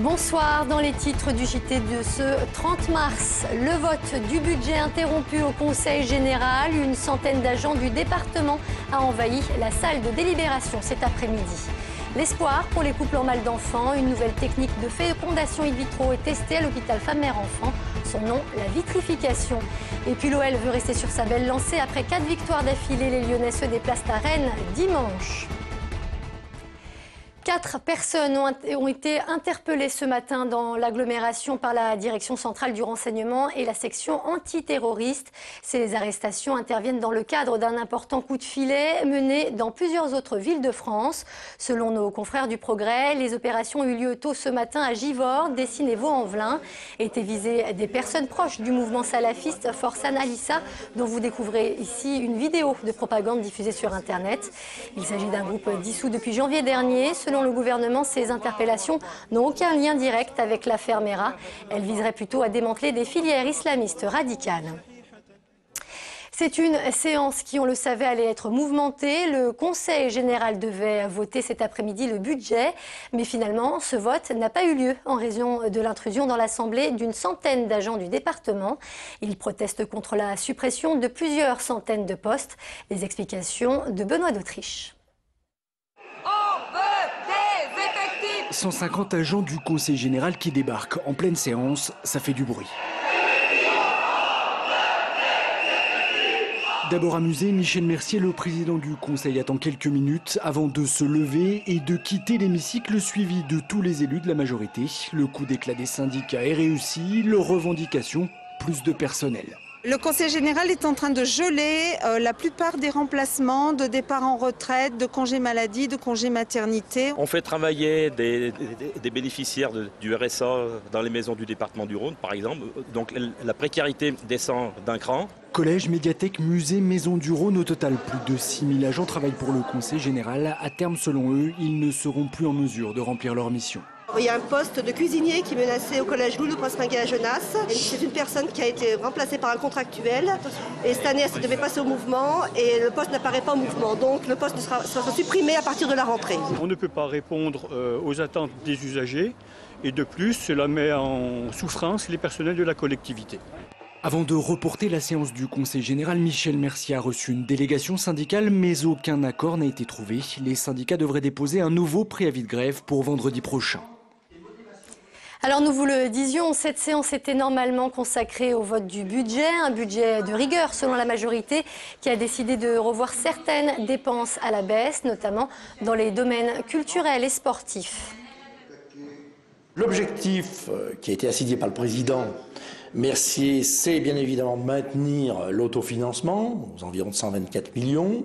Bonsoir, dans les titres du JT de ce 30 mars, le vote du budget interrompu au Conseil général. Une centaine d'agents du département a envahi la salle de délibération cet après-midi. L'espoir pour les couples en mal d'enfants, une nouvelle technique de fécondation in vitro est testée à l'hôpital Femme-Mère-Enfant. Son nom, la vitrification. Et puis l'OL veut rester sur sa belle lancée. Après 4 victoires d'affilée, les Lyonnais se déplacent à Rennes dimanche. 4 personnes ont été interpellées ce matin dans l'agglomération par la Direction centrale du renseignement et la section antiterroriste. Ces arrestations interviennent dans le cadre d'un important coup de filet mené dans plusieurs autres villes de France. Selon nos confrères du Progrès, les opérations ont eu lieu tôt ce matin à Givors, Dessines et Vaux-en-Velin. Étaient visées des personnes proches du mouvement salafiste Forsan Alissa, dont vous découvrez ici une vidéo de propagande diffusée sur Internet. Il s'agit d'un groupe dissous depuis janvier dernier. Selon le gouvernement, ces interpellations n'ont aucun lien direct avec l'affaire Mera. Elles viseraient plutôt à démanteler des filières islamistes radicales. C'est une séance qui, on le savait, allait être mouvementée. Le Conseil général devait voter cet après-midi le budget. Mais finalement, ce vote n'a pas eu lieu en raison de l'intrusion dans l'Assemblée d'une centaine d'agents du département. Ils protestent contre la suppression de plusieurs centaines de postes. Les explications de Benoît d'Autriche. 150 agents du Conseil général qui débarquent en pleine séance, ça fait du bruit. D'abord amusé, Michel Mercier, le président du Conseil, attend quelques minutes avant de se lever et de quitter l'hémicycle suivi de tous les élus de la majorité. Le coup d'éclat des syndicats est réussi, leurs revendications, plus de personnel. Le Conseil général est en train de geler la plupart des remplacements de départs en retraite, de congés maladie, de congés maternité. On fait travailler des bénéficiaires du RSA dans les maisons du département du Rhône, par exemple. Donc la précarité descend d'un cran. Collège, médiathèque, musée, maison du Rhône, au total, plus de 6000 agents travaillent pour le Conseil général. À terme, selon eux, ils ne seront plus en mesure de remplir leur mission. Il y a un poste de cuisinier qui est menacé au collège Loulou Prince-Minguet à Genasse. C'est une personne qui a été remplacée par un contractuel. Et cette année, elle devait passer au mouvement et le poste n'apparaît pas au mouvement. Donc le poste sera supprimé à partir de la rentrée. On ne peut pas répondre aux attentes des usagers. Et de plus, cela met en souffrance les personnels de la collectivité. Avant de reporter la séance du Conseil général, Michel Mercier a reçu une délégation syndicale, mais aucun accord n'a été trouvé. Les syndicats devraient déposer un nouveau préavis de grève pour vendredi prochain. Alors nous vous le disions, cette séance était normalement consacrée au vote du budget, un budget de rigueur selon la majorité qui a décidé de revoir certaines dépenses à la baisse, notamment dans les domaines culturels et sportifs. L'objectif qui a été assigné par le président Mercier, c'est bien évidemment de maintenir l'autofinancement aux environs de 124 millions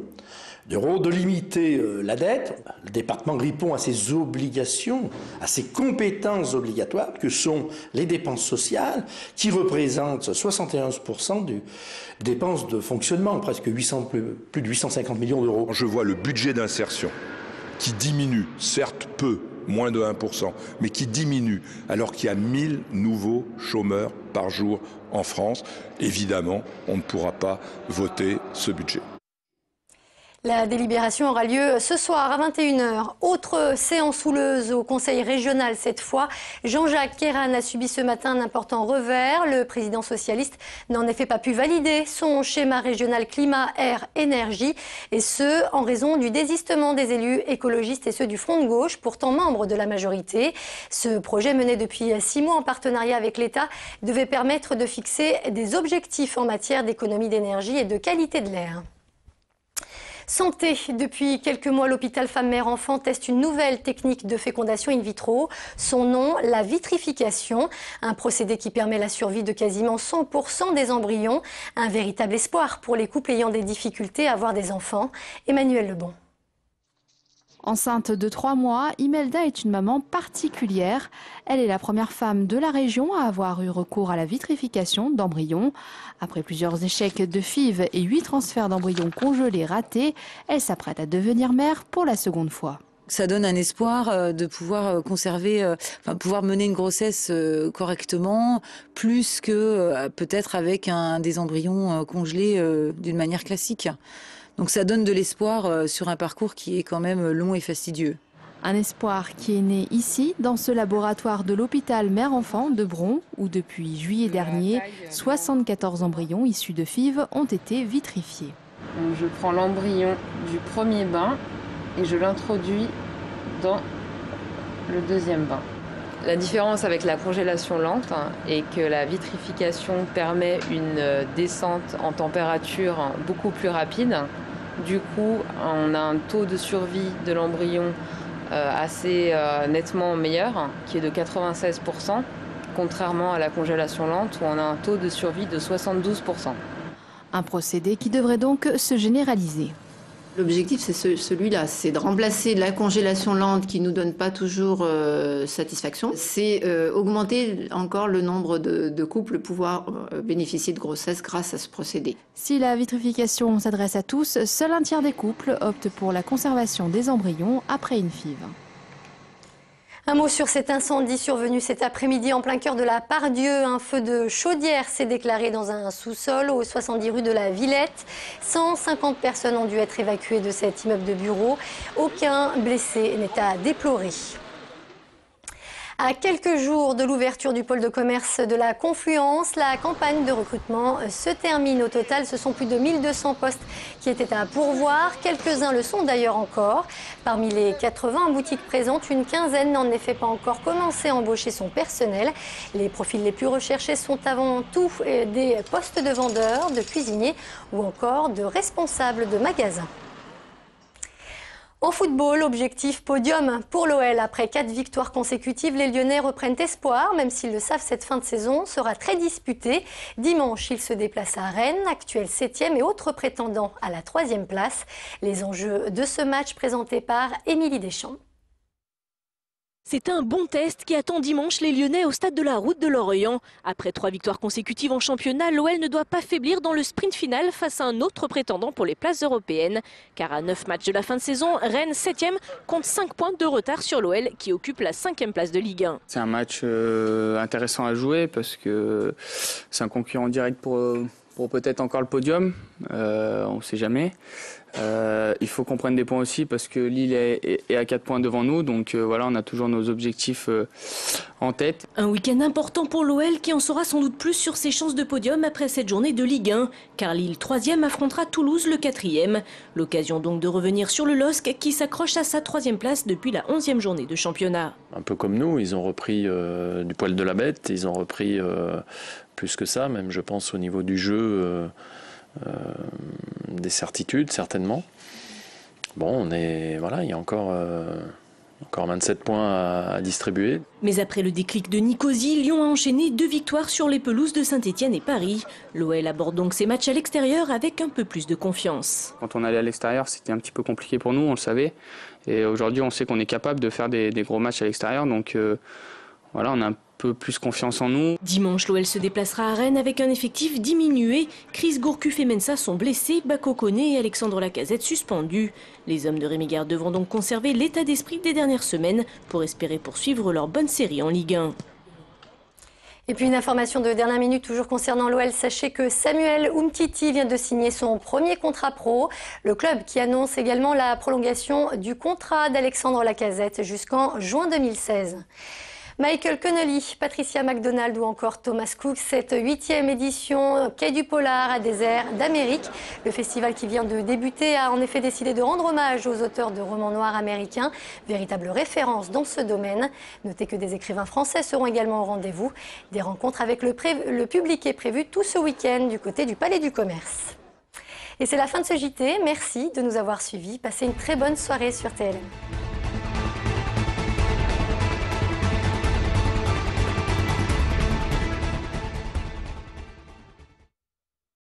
d'euros, de limiter la dette. Le département répond à ses obligations, à ses compétences obligatoires que sont les dépenses sociales qui représentent 71% des dépenses de fonctionnement, presque plus de 850 millions d'euros. Je vois le budget d'insertion qui diminue, certes peu, moins de 1%, mais qui diminue alors qu'il y a 1000 nouveaux chômeurs par jour en France. Évidemment, on ne pourra pas voter ce budget. La délibération aura lieu ce soir à 21 h. Autre séance houleuse au Conseil régional cette fois. Jean-Jacques Kéran a subi ce matin un important revers. Le président socialiste n'a en effet pas pu valider son schéma régional climat, air, énergie. Et ce, en raison du désistement des élus écologistes et ceux du Front de gauche, pourtant membres de la majorité. Ce projet mené depuis 6 mois en partenariat avec l'État devait permettre de fixer des objectifs en matière d'économie d'énergie et de qualité de l'air. Santé. Depuis quelques mois, l'hôpital Femme-Mère-Enfant teste une nouvelle technique de fécondation in vitro. Son nom, la vitrification. Un procédé qui permet la survie de quasiment 100% des embryons. Un véritable espoir pour les couples ayant des difficultés à avoir des enfants. Emmanuel Lebon. Enceinte de 3 mois, Imelda est une maman particulière. Elle est la première femme de la région à avoir eu recours à la vitrification d'embryons. Après plusieurs échecs de FIV et 8 transferts d'embryons congelés ratés, elle s'apprête à devenir mère pour la seconde fois. Ça donne un espoir de pouvoir conserver, pouvoir mener une grossesse correctement, plus que peut-être avec des embryons congelés d'une manière classique. Donc ça donne de l'espoir sur un parcours qui est quand même long et fastidieux. Un espoir qui est né ici, dans ce laboratoire de l'hôpital Mère-Enfant de Bron, où depuis juillet dernier, 74 embryons issus de FIV ont été vitrifiés. Donc je prends l'embryon du premier bain et je l'introduis dans le deuxième bain. La différence avec la congélation lente est que la vitrification permet une descente en température beaucoup plus rapide. Du coup, on a un taux de survie de l'embryon assez nettement meilleur, qui est de 96%, contrairement à la congélation lente où on a un taux de survie de 72%. Un procédé qui devrait donc se généraliser. L'objectif, c'est celui-là, c'est de remplacer la congélation lente qui ne nous donne pas toujours satisfaction. C'est augmenter encore le nombre de couples pouvoir bénéficier de grossesse grâce à ce procédé. Si la vitrification s'adresse à tous, seul un tiers des couples optent pour la conservation des embryons après une FIV. Un mot sur cet incendie survenu cet après-midi en plein cœur de la Pardieu. Un feu de chaudière s'est déclaré dans un sous-sol au 70 rue de la Villette. 150 personnes ont dû être évacuées de cet immeuble de bureau. Aucun blessé n'est à déplorer. À quelques jours de l'ouverture du pôle de commerce de la Confluence, la campagne de recrutement se termine. Au total, ce sont plus de 1200 postes qui étaient à pourvoir. Quelques-uns le sont d'ailleurs encore. Parmi les 80 boutiques présentes, une quinzaine n'en effet pas encore commencé à embaucher son personnel. Les profils les plus recherchés sont avant tout des postes de vendeurs, de cuisiniers ou encore de responsables de magasins. En football, objectif podium pour l'OL. Après 4 victoires consécutives, les Lyonnais reprennent espoir. Même s'ils le savent, cette fin de saison sera très disputée. Dimanche, ils se déplacent à Rennes, actuel 7e et autre prétendant à la 3e place. Les enjeux de ce match présentés par Émilie Deschamps. C'est un bon test qui attend dimanche les Lyonnais au stade de la Route de Lorient. Après 3 victoires consécutives en championnat, l'OL ne doit pas faiblir dans le sprint final face à un autre prétendant pour les places européennes. Car à 9 matchs de la fin de saison, Rennes 7e compte 5 points de retard sur l'OL qui occupe la 5e place de Ligue 1. C'est un match intéressant à jouer parce que c'est un concurrent direct pour peut-être encore le podium, on ne sait jamais. Il faut qu'on prenne des points aussi parce que Lille est à 4 points devant nous, donc voilà, on a toujours nos objectifs en tête. Un week-end important pour l'OL qui en saura sans doute plus sur ses chances de podium après cette journée de Ligue 1, car Lille 3e affrontera Toulouse le 4e. L'occasion donc de revenir sur le LOSC qui s'accroche à sa 3e place depuis la 11e journée de championnat. Un peu comme nous, ils ont repris du poil de la bête, ils ont repris plus que ça, même je pense au niveau du jeu. Des certitudes certainement. Bon, il y a encore 27 points à distribuer. Mais après le déclic de Nicosie, Lyon a enchaîné 2 victoires sur les pelouses de Saint-Étienne et Paris. L'OL aborde donc ses matchs à l'extérieur avec un peu plus de confiance. Quand on allait à l'extérieur, c'était un petit peu compliqué pour nous, on le savait. Et aujourd'hui, on sait qu'on est capable de faire des gros matchs à l'extérieur. Donc voilà, on a un peu plus confiance en nous. Dimanche, l'OL se déplacera à Rennes avec un effectif diminué. Chris Gourcuff et Mensah sont blessés, Bako Koné et Alexandre Lacazette suspendus. Les hommes de Rémi Garde devront donc conserver l'état d'esprit des dernières semaines pour espérer poursuivre leur bonne série en Ligue 1. Et puis une information de dernière minute toujours concernant l'OL. Sachez que Samuel Umtiti vient de signer son premier contrat pro. Le club qui annonce également la prolongation du contrat d'Alexandre Lacazette jusqu'en juin 2016. Michael Connelly, Patricia McDonald ou encore Thomas Cook, cette 8e édition Quai du Polar à des airs d'Amérique. Le festival qui vient de débuter a en effet décidé de rendre hommage aux auteurs de romans noirs américains, véritable référence dans ce domaine. Notez que des écrivains français seront également au rendez-vous. Des rencontres avec le public est prévu tout ce week-end du côté du Palais du Commerce. Et c'est la fin de ce JT. Merci de nous avoir suivis. Passez une très bonne soirée sur TLM.